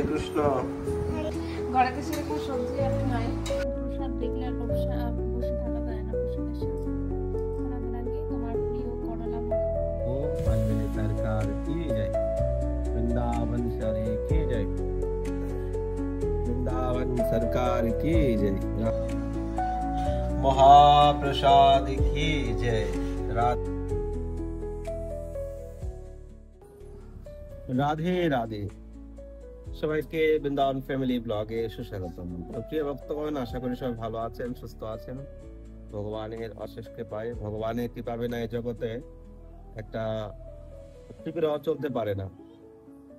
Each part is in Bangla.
কৃষ্ণ। ঘরেতে সেরকম সবজি আর নাই, প্রসাদ দেখলে আর বসে থাকা যায় না। প্রসাদের সাথে তোমার প্রিয় করলা ও আনবেলে সরকার কি জয়, বৃন্দাবন শহরে কি জয়, বৃন্দাবন সরকার কি জয়, মহাপ্রসাদ কি জয়। রাধে রাধে, সবাইকে বৃন্দাবন ফ্যামিলি ব্লগে সুস্বাগতম। প্রিয় ভক্তগণ, আশা করি সবাই ভালো আছেন, সুস্থ আছেন। ভগবানের অশেষ কৃপায়, ভগবানের কৃপা বিনা এই জগতে একটা পৃথিবীর চলতে পারে না।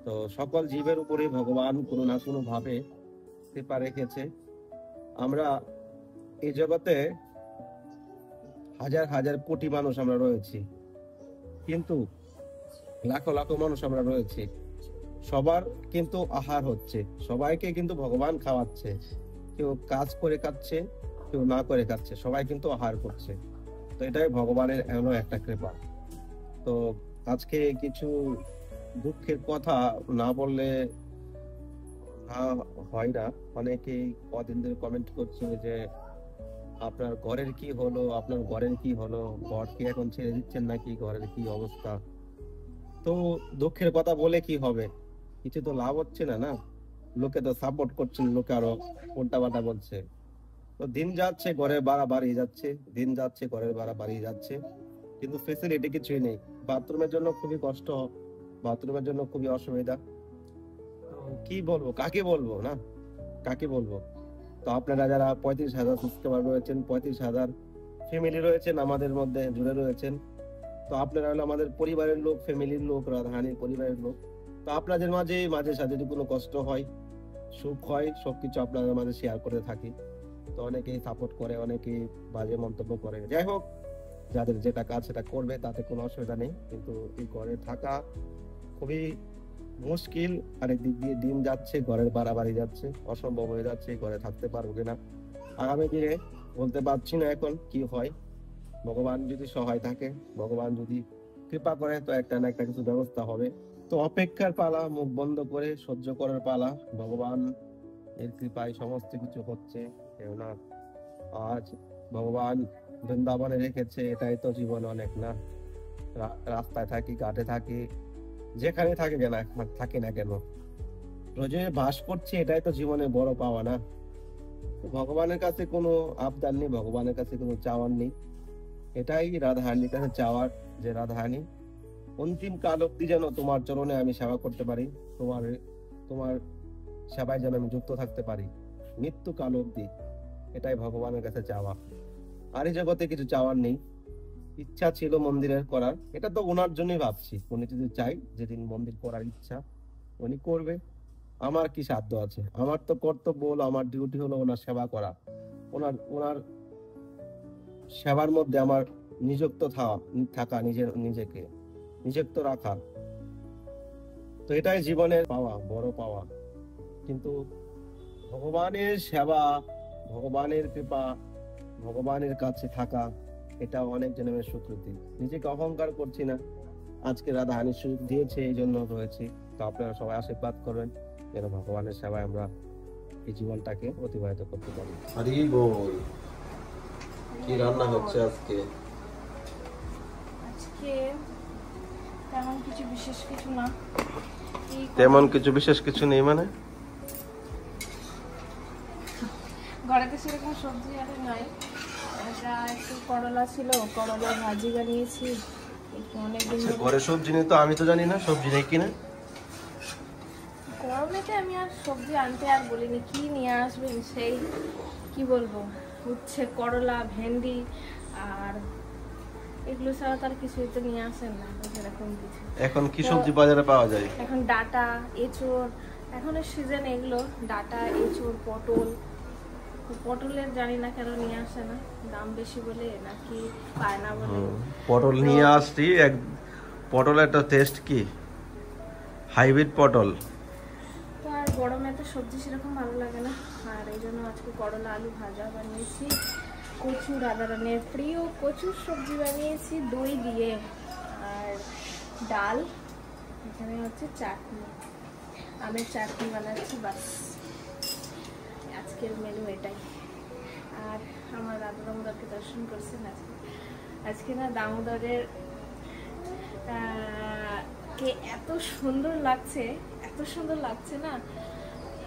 তো সকল জীবের উপরে ভগবান কোনো না কোনো ভাবে কৃপা রেখেছে। আমরা এই জগতে হাজার হাজার কোটি মানুষ আমরা রয়েছি, কিন্তু লাখো লাখো মানুষ আমরা রয়েছি, সবার কিন্তু আহার হচ্ছে, সবাইকে কিন্তু ভগবান খাওয়াচ্ছে। কেউ কাজ করে খাচ্ছে, কেউ না করে খাচ্ছে, সবাই কিন্তু আহার করছে। তো এটাই ভগবানের এমন একটা কৃপা। তো আজকে কিছু দুঃখের কথা না বললে হয় না। অনেকেই কদিন ধরে কমেন্ট করছে যে আপনার ঘরের কি হলো, আপনার ঘরের কি হলো, ঘর কি এখন ছেড়ে দিচ্ছেন নাকি, ঘরের কি অবস্থা। তো দুঃখের কথা বলে কি হবে, কিছু তো লাভ হচ্ছে না। না, লোকে তো সাপোর্ট করছেন, লোকে আরো উল্টা পাল্টা বলছে। তো দিন যাচ্ছে ঘরের ভাড়া বাড়িয়ে যাচ্ছে, দিন যাচ্ছে ঘরের ভাড়া বাড়িয়ে যাচ্ছে, কিন্তু ফেসিলিটি কিছুই নেই। বাথরুমের জন্য খুবই কষ্ট, বাথরুমের জন্য খুবই অসুবিধা। কি বলবো, কাকে বলবো, না কাকে বলবো। তো আপনারা যারা 35,000 সাবস্ক্রাইবার রয়েছেন, 35,000 ফ্যামিলি রয়েছেন, আমাদের মধ্যে জুড়ে রয়েছেন, তো আপনারা হলো আমাদের পরিবারের লোক, ফ্যামিলির লোক, রাধারানীর পরিবারের লোক। তো আপনাদের মাঝে মাঝে সাথে যদি কোনো কষ্ট হয়, সুখ হয়, সবকিছু আপনাদের মাঝে শেয়ার করে থাকি। তো অনেকেই সাপোর্ট করে, অনেকেই বাজে মন্তব্য করে। যাই হোক, যাদের যেটা কাজ সেটা করবে, তাতে কোনো অসুবিধা নেই। কিন্তু এই ঘরে থাকা খুবই মুশকিল। আরেক দিক দিয়ে দিন যাচ্ছে, ঘরের ভাড়া বাড়ি যাচ্ছে, অসম্ভব হয়ে যাচ্ছে, ঘরে থাকতে পারবো কিনা আগামী দিনে বলতে পারছি না এখন কি হয়। ভগবান যদি সহায় থাকে, ভগবান যদি কৃপা করে, তো একটা না একটা কিছু ব্যবস্থা হবে। তো অপেক্ষার পালা, মুখ বন্ধ করে সহ্য করার পালা। ভগবান এর কৃপায় সমস্ত কিছু হচ্ছে। কেননা আজ ভগবান বৃন্দাবনে রেখেছে, এটাই তো জীবন অনেক, না? রাস্তায় থাকি, ঘাটে থাকি, যেখানে থাকি না কেন, রোজে বাস করছি, এটাই তো জীবনে বড় পাওয়া, না? ভগবানের কাছে কোনো আবদার নেই, ভগবানের কাছে কোনো চাওয়ার নেই। এটাই রাধারানীর কাছে চাওয়ার, যে রাধারানী অন্তিম কাল অব্দি যেন তোমার চরণে আমি সেবা করতে পারি, তোমার সেবায় যেন আমি যুক্ত থাকতে পারি মৃত্যু কাল অব্দি। এটাই ভগবানের কাছে চাওয়া। আর এই জগতে কিছু চাওয়ার নেই। ইচ্ছা ছিল মন্দিরের করার, এটা তো ওনার জন্যই ভাবছি। উনি যদি চাই, যেদিন মন্দির করার ইচ্ছা উনি করবে, আমার কি সাধ্য আছে? আমার তো কর্তব্য হলো, আমার ডিউটি হলো ওনার সেবা করা, ওনার সেবার মধ্যে আমার নিযুক্ত থাকা, নিজেকে নিযুক্ত রাখা। তো এটাই জীবনের পাওয়া, বড় পাওয়া। কিন্তু ভগবানের সেবা, ভগবানের কৃপা, ভগবানের কাছে থাকা, এটা অনেক জন্মের স্বীকৃতি। নিজেকে অহংকার করছি না, আজকে রাধারানী সুযোগ দিয়েছে, এই জন্য রয়েছে। তো আপনারা সবাই আশীর্বাদ করবেন যেন ভগবানের সেবায় আমরা এই জীবনটাকে অতিবাহিত করতে পারি। হরি বল। কি রান্না হচ্ছে আজকে? আজকে তেমন কিছু বিশেষ কিছু না। তেমন কিছু বিশেষ কিছু নেই মানে? ঘরেতে সেরকম সবজি আর নাই। এটা একটু করলা ছিল, করলা ভাজি বানিয়েছি। অনেকদিন ঘরে সবজি নেই তো? আমি তো জানি না সবজি নেই কিনা। গরমেতে আমি আর সবজি আনতে আর বলিনি, কি নিয়ে আসবেন সেই কি বলবো, উচ্ছে, করলা, ভেন্ডি আর এগুলো ছাড়া তার কিছুই তো নিয়ে আসেন না সেরকম কিছু। এখন কি সবজি বাজারে পাওয়া যায়? এখন ডাটা, এঁচড়, এখনের সিজন এগুলো, ডাটা, এঁচড়, পটলের জানি না কেন নিয়ে আসে না, দাম বেশি বলে নাকি পায় না বলে। পটল নিয়ে আসছি, পটলের একটা টেস্ট কি, হাইব্রিড পটল। তো আর গরমে তো সবজি সেরকম ভালো লাগে না, আর এই জন্য আজকে করলা আলু ভাজা বানিয়েছি, কচু, রাধারানীর প্রিয় কচুর সবজি বানিয়েছি দই দিয়ে, আর ডাল, এখানে হচ্ছে চাটনি। আমের চাটনি বানাচ্ছি, বাস আজকের মেনু এটাই। আর আমার রাধা দামোদরকে দর্শন করছেন আজকে। আজকে না দামোদরের কে এত সুন্দর লাগছে, এত সুন্দর লাগছে না,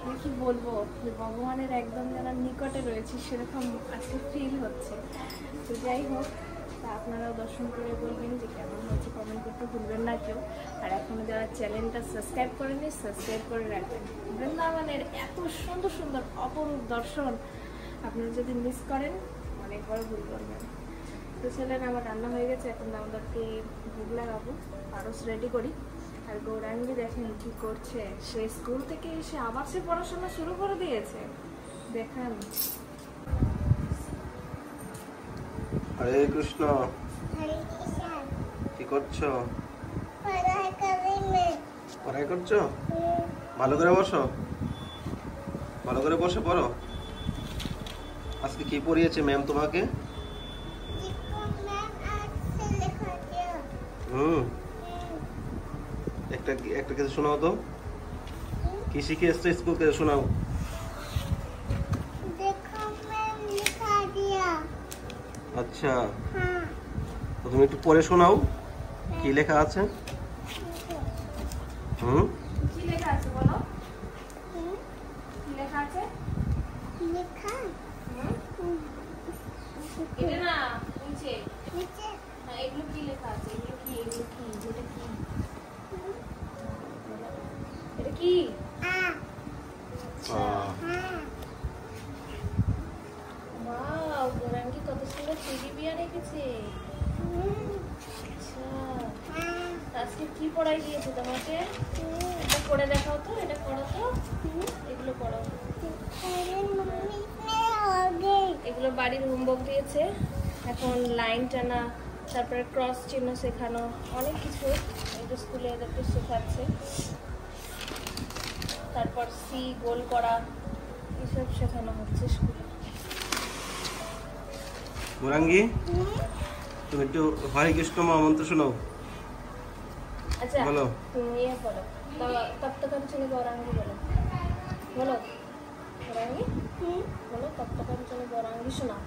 আমি কি বলবো, যে ভগবানের একদম যেন নিকটে রয়েছে সেরকম আজকে ফিল হচ্ছে। তো যাই হোক, তা আপনারাও দর্শন করে বলবেন যে কেমন হচ্ছে, কমেন্ট করতে ভুলবেন না কেউ। আর এখনো যারা চ্যানেলটা সাবস্ক্রাইব করেনি, সাবস্ক্রাইব করে রাখবেন। বৃন্দাবনের এত সুন্দর সুন্দর অপরূপ দর্শন আপনারা যদি মিস করেন অনেক বড় ভুল করবেন। তো ছেলের আমার রান্না হয়ে গেছে, এখন আমাদেরকে ভোগ লাগাবো, পারস রেডি করি। আর গৌরাঙ্গি দেখেন কি করছে, সে স্কুল থেকে এসে আবার সে পড়াশোনা শুরু করে দিয়েছে, দেখেন। হরে কৃষ্ণ। কি করছো? পড়াই করছো? ভালো করে বসো, ভালো করে বসে পড়ো। আজকে কি পড়িয়েছে ম্যাম তোমাকে? একটা একটা কিছু শোনাও তো, কি শিখে এসছো স্কুল থেকে, শোনাও। আচ্ছা, তো তুমি একটু পড়ে শোনাও, কি লেখা আছে? কি লেখা আছে বলো, কি লেখা আছে? এটা না নিচে, হ্যাঁ, এগুলো কি লেখা আছে? এগুলো কি, এগুলো কি, এটা কি, এটা কি? ওয়াও, গৌরাঙ্গি কত সুন্দর টেডি বিয়ার রেখেছে। আচ্ছা, আজকে কি পড়াই দিয়েছে তোমাকে? এটা পড়ে দেখাও তো, এটা পড়ো তো, এগুলো পড়ো। এগুলো বাড়ির হোমওয়ার্ক দিয়েছে। এখন লাইন টানা, তারপরে ক্রস চিহ্ন শেখানো, অনেক কিছু এটা স্কুলে এদেরকে শেখাচ্ছে। তারপর সি গোল করা, এসব শেখানো হচ্ছে স্কুলে। গৌরাঙ্গি, তুমি একটু হরে কৃষ্ণ মহামন্ত্র শোনাও। আচ্ছা বলো। তুমি ইয়ে বলো, তপ্তকাঞ্চনে গৌরাঙ্গি বলো, বলো গৌরাঙ্গি, বলো তপ্তকাঞ্চনে গৌরাঙ্গি শোনাও।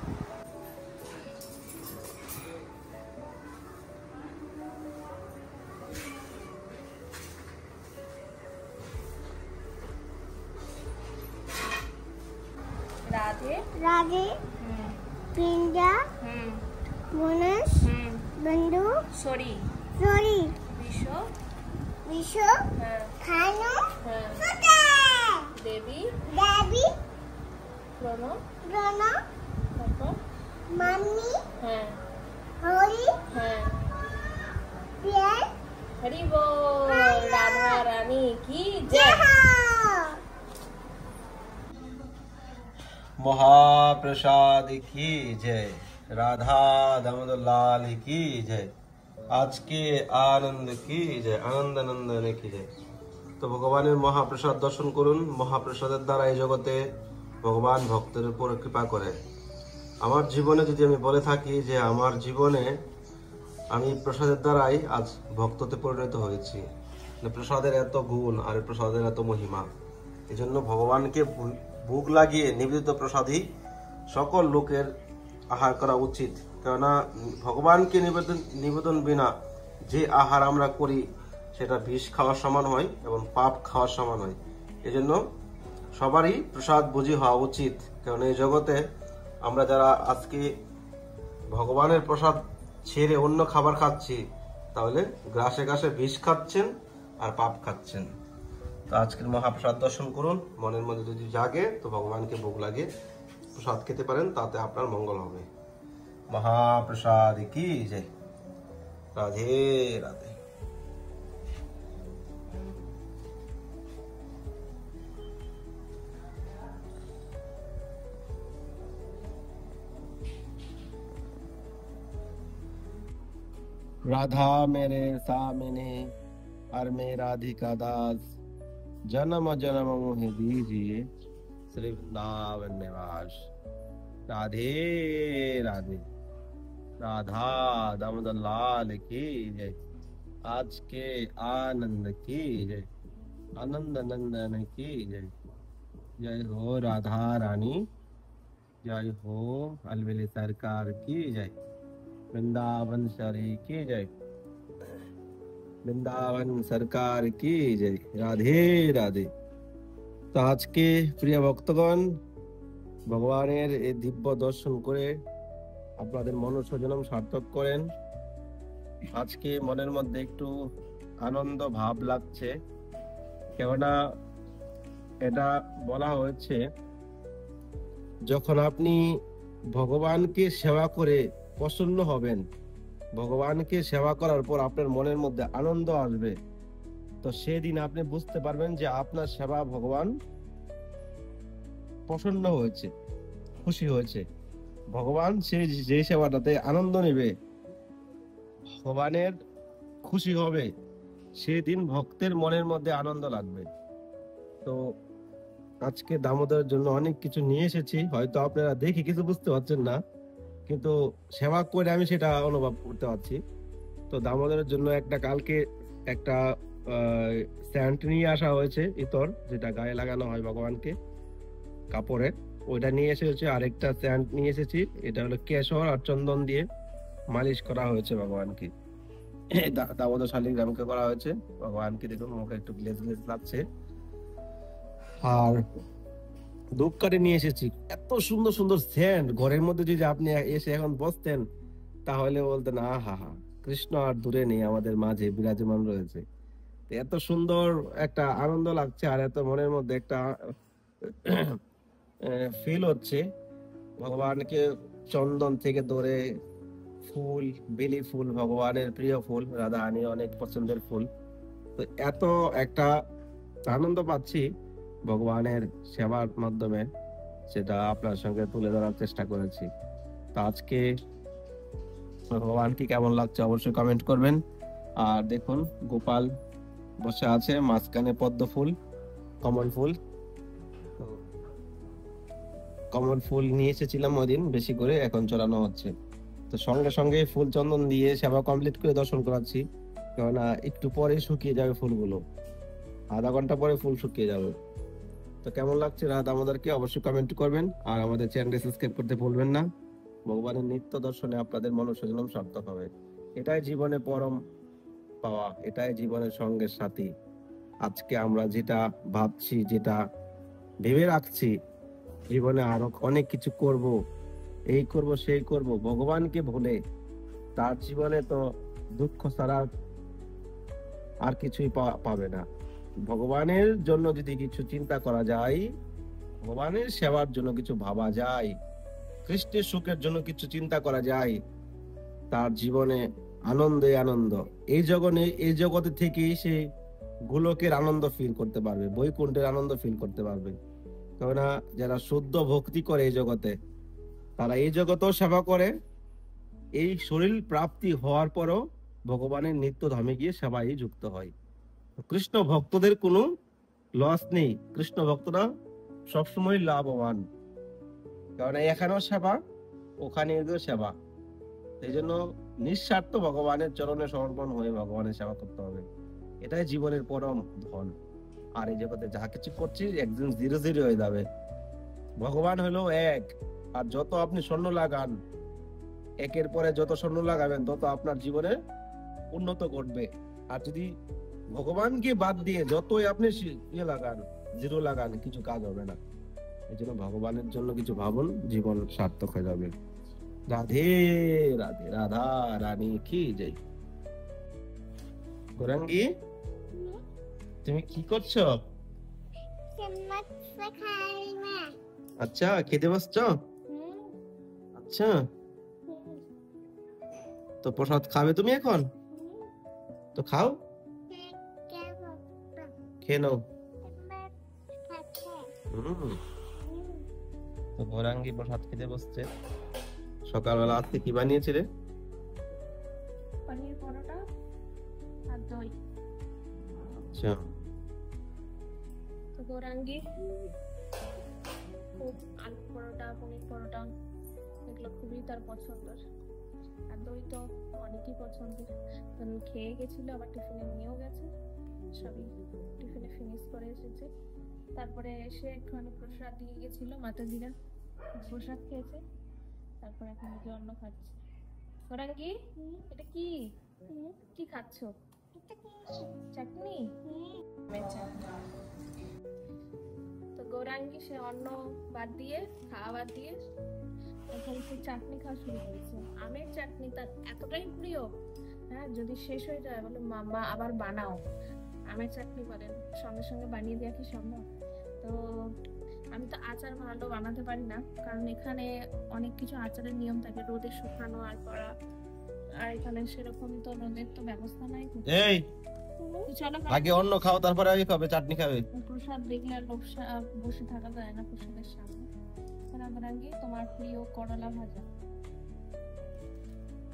রাধে রাধে পিঞ্জা মনস বন্ধু সরি সরি বিশ্ব বিশ্ব হ্যাঁ খানু হ্যাঁ সুতে দেবী দেবী প্রণ প্রণ তারপর মাম্মি হ্যাঁ হরি হ্যাঁ প্রিয় হরি বল, রাধা রানী কি জয়। মহাপ্রসাদ কি জয়, রাধা দামোদর লাল কি জয়, আজকে আনন্দ কি জয়, আনন্দ নন্দন কি জয়। তো ভগবানের মহাপ্রসাদ দর্শন করুন। মহাপ্রসাদের দ্বারা এই জগতে ভগবান ভক্তের উপর কৃপা করে। আমার জীবনে যদি আমি বলে থাকি যে আমার জীবনে আমি প্রসাদের দ্বারাই আজ ভক্ততে পরিণত হয়েছি। প্রসাদের এত গুণ আর প্রসাদের এত মহিমা, এই জন্য ভগবানকে ভোগ লাগিয়ে নিবেদিত প্রসাদই সকল লোকের আহার করা উচিত। কেননা ভগবানকে নিবেদন বিনা যে আহার আমরা করি সেটা বিষ খাওয়ার সমান হয় এবং পাপ খাওয়ার সমান হয়। এজন্য সবারই প্রসাদ বুঝি হওয়া উচিত। কারণ এই জগতে আমরা যারা আজকে ভগবানের প্রসাদ ছেড়ে অন্য খাবার খাচ্ছি, তাহলে গ্রাসে গ্রাসে বিষ খাচ্ছেন আর পাপ খাচ্ছেন। তো আজকের মহাপ্রসাদ দর্শন করুন। মনের মধ্যে যদি জাগে তো ভগবানকে ভোগ লাগে প্রসাদ খেতে পারেন, তাতে আপনার মঙ্গল হবে। মহাপ্রসাদ কি জয়, রাধে রাধে। राधा मेरे सामने और मैं राधिका दास, जन्म जन्म मोहे दीजिए श्री वृंदावन निवास। राधे राधे, राधा दामोदर लाल की जय, आज के आनंद की जय। आनंद नंदन की जय। जय हो राधा रानी, जय हो अलवेली सरकार की जय। वृंदावन शरी की जय। বৃন্দাবন সরকার কি জয়। রাধে রাধে। তো আজকে প্রিয় ভক্তগণ, ভগবানের এই দিব্য দর্শন করে আপনাদের মনোসংযম সার্থক করেন। আজকে মনের মধ্যে একটু আনন্দ ভাব লাগছে, কেননা এটা বলা হয়েছে যখন আপনি ভগবানকে সেবা করে প্রসন্ন হবেন, ভগবানকে সেবা করার পর আপনার মনের মধ্যে আনন্দ আসবে, তো সেদিন আপনি বুঝতে পারবেন যে আপনার সেবা ভগবান প্রসন্ন হয়েছে, খুশি হয়েছে। ভগবান যে সেবাটাতে আনন্দ নেবে, ভগবানের খুশি হবে, সেদিন ভক্তের মনের মধ্যে আনন্দ লাগবে। তো আজকে দামোদরের জন্য অনেক কিছু নিয়ে এসেছি, হয়তো আপনারা দেখে কিছু বুঝতে পারছেন না, কিন্তু সেবা করে আমি সেটা অনুভব করতে পারছি। তো দামোদরের জন্য কালকে একটা স্যান্ট নিয়ে আসা হয়েছে, ইতর, যেটা গায়ে লাগানো হয় ভগবানকে কাপড়ে, ওইটা নিয়ে এসেছে। আরেকটা স্যান্ট নিয়ে এসেছি, এটা হলো কেশর আর চন্দন দিয়ে মালিশ করা হয়েছে ভগবানকে। দামোদর শালিগ্রামকে করা হয়েছে ভগবানকে। দেখুন মুখে একটু গ্লেজ গ্লেজ লাগছে। আর ধূপকাঠি নিয়ে এসেছি। এত সুন্দর সুন্দর সেন্ট, ঘরের মধ্যে যদি আপনি এসে এখন বসতেন তাহলে বলতেন আহা হা, কৃষ্ণ আর দূরে নেই, আমাদের মাঝে বিরাজমান রয়েছে। এত সুন্দর একটা আনন্দ লাগছে, আর এত মনের মধ্যে একটা ফিল হচ্ছে। ভগবানকে চন্দন থেকে ধরে ফুল, বেলি ফুল ভগবানের প্রিয় ফুল, রাধা রানী অনেক পছন্দের ফুল। তো এত একটা আনন্দ পাচ্ছি ভগবানের সেবার মাধ্যমে, সেটা আপনার সঙ্গে তুলে ধরার চেষ্টা করেছি। তো আজকে ভগবানকে কেমন লাগছে অবশ্যই কমেন্ট করবেন। আর দেখুন গোপাল বসে আছে, মাঝখানে পদ্ম ফুল, কমল ফুল। তো কমল ফুল নিয়ে এসেছিলাম ওই দিন বেশি করে, এখন চড়ানো হচ্ছে। তো সঙ্গে সঙ্গে ফুল চন্দন দিয়ে সেবা কমপ্লিট করে দর্শন করাচ্ছি, কেননা একটু পরে শুকিয়ে যাবে ফুলগুলো, আধা ঘন্টা পরে ফুল শুকিয়ে যাবে। তো কেমন লাগছে রাধা আমাদেরকে অবশ্যই কমেন্ট করবেন, আর আমাদের চ্যানেলটি সাবস্ক্রাইব করতে ভুলবেন না। ভগবানের নিত্য দর্শনে আপনাদের মনোসংযম সার্থক হবে। এটাই জীবনে পরম পাওয়া, এটাই জীবনের সঙ্গের সাথী। আজকে আমরা যেটা ভাবছি, যেটা ভেবে রাখছি, জীবনে আরো অনেক কিছু করব, এই করব সেই করব, ভগবানকে ভুলে, তার জীবনে তো দুঃখ ছাড়া আর কিছুই পাবে না। ভগবানের জন্য যদি কিছু চিন্তা করা যায়, ভগবানের সেবার জন্য কিছু ভাবা যায়, কৃষ্ণের সুখের জন্য কিছু চিন্তা করা যায়, তার জীবনে আনন্দে আনন্দ। এই জগতে থেকেই সে গোলকের আনন্দ ফিল করতে পারবে, বৈকুণ্ঠের আনন্দ ফিল করতে পারবে। কেননা যারা শুদ্ধ ভক্তি করে এই জগতে, তারা এই জগতেও সেবা করে, এই শরীর প্রাপ্তি হওয়ার পরও ভগবানের নিত্য ধামে গিয়ে সেবায় যুক্ত হয়। কৃষ্ণ ভক্তদের কোনো লস নেই, কৃষ্ণ ভক্তরা সবসময় লাভবান, কারণ এখানেও সেবা, ওখানে গিয়েও সেবা। এই জন্য নিঃস্বার্থ ভগবানের চরণে সমর্পণ হয়ে ভগবানের সেবা করতে হবে, এটাই জীবনের পরম ধন। আর এই জগতে যা কিছু করছি একদিন জিরো জিরো হয়ে যাবে। ভগবান হলো এক, আর যত আপনি স্বর্ণ লাগান, একের পরে যত স্বর্ণ লাগাবেন তত আপনার জীবনে উন্নত ঘটবে। আর যদি ভগবানকে বাদ দিয়ে যতই আপনি লাগান, জিরো লাগান, কিছু কাজ হবে না। এই জন্য ভগবানের জন্য কিছু ভাবুন, জীবন সার্থক হয়ে যাবে। রাধে রাধে। রাধা রানী কি জয়। গৌরাঙ্গী, তুমি কি করছো? আচ্ছা, খেতে বসছো? আচ্ছা, তো প্রসাদ খাবে তুমি এখন? তো খাও, খেয়ে নাও। তো গৌরাঙ্গী প্রসাদ খেতে বসছে। সকালবেলা আজকে কি বানিয়েছিলে? পনির পরোটা আর দই। আচ্ছা, তো গৌরাঙ্গী খুব আলু পরোটা, পনির পরোটা এগুলো খুবই তার পছন্দের। আর দই তো অনেকই পছন্দের, খেয়ে গেছিল, আবার টিফিনে নিয়েও গেছে, সবই টিফিনে ফিনিশ করে এসেছে। তারপরে এসে একটুখানি প্রসাদ দিয়ে গেছিল, মাতাজিরা প্রসাদ খেয়েছে, তারপরে এখন যে অন্ন খাচ্ছে। গৌরাঙ্গি, এটা কি কি খাচ্ছ? চাটনি? তো গৌরাঙ্গি সে অন্ন বাদ দিয়ে, খাওয়া বাদ দিয়ে এখন সে চাটনি খাওয়া শুরু করেছে। আমের চাটনি তার এতটাই প্রিয়, হ্যাঁ, যদি শেষ হয়ে যায় বলে মামা আবার বানাও। আমের চাটনি বলেন, সঙ্গে সঙ্গে বানিয়ে দেওয়া কি সম্ভব? তো আমি তো আচার ভালো বানাতে পারি না, কারণ এখানে অনেক কিছু আচারের নিয়ম থাকে, রোদে শুকানো আর করা, আর এখানে সেরকম তো রোদের তো ব্যবস্থা নাই। এই তো চলো আগে অন্ন খাও, তারপরে আগে খাবে, চাটনি খাবে। প্রসাদ দেখলে আর বসে থাকা যায় না প্রসাদের সামনে। গৌরাঙ্গি, তোমার প্রিয় করলা ভাজা,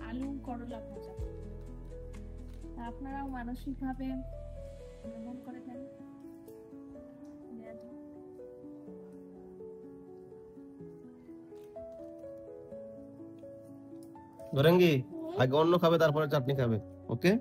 আলু করলা ভাজা, তা আপনারাও মানসিক ভাবে গ্রহণ করে দেন। গৌরাঙ্গি আগে অন্ন খাবে, তারপরে চাটনি খাবে, ওকে?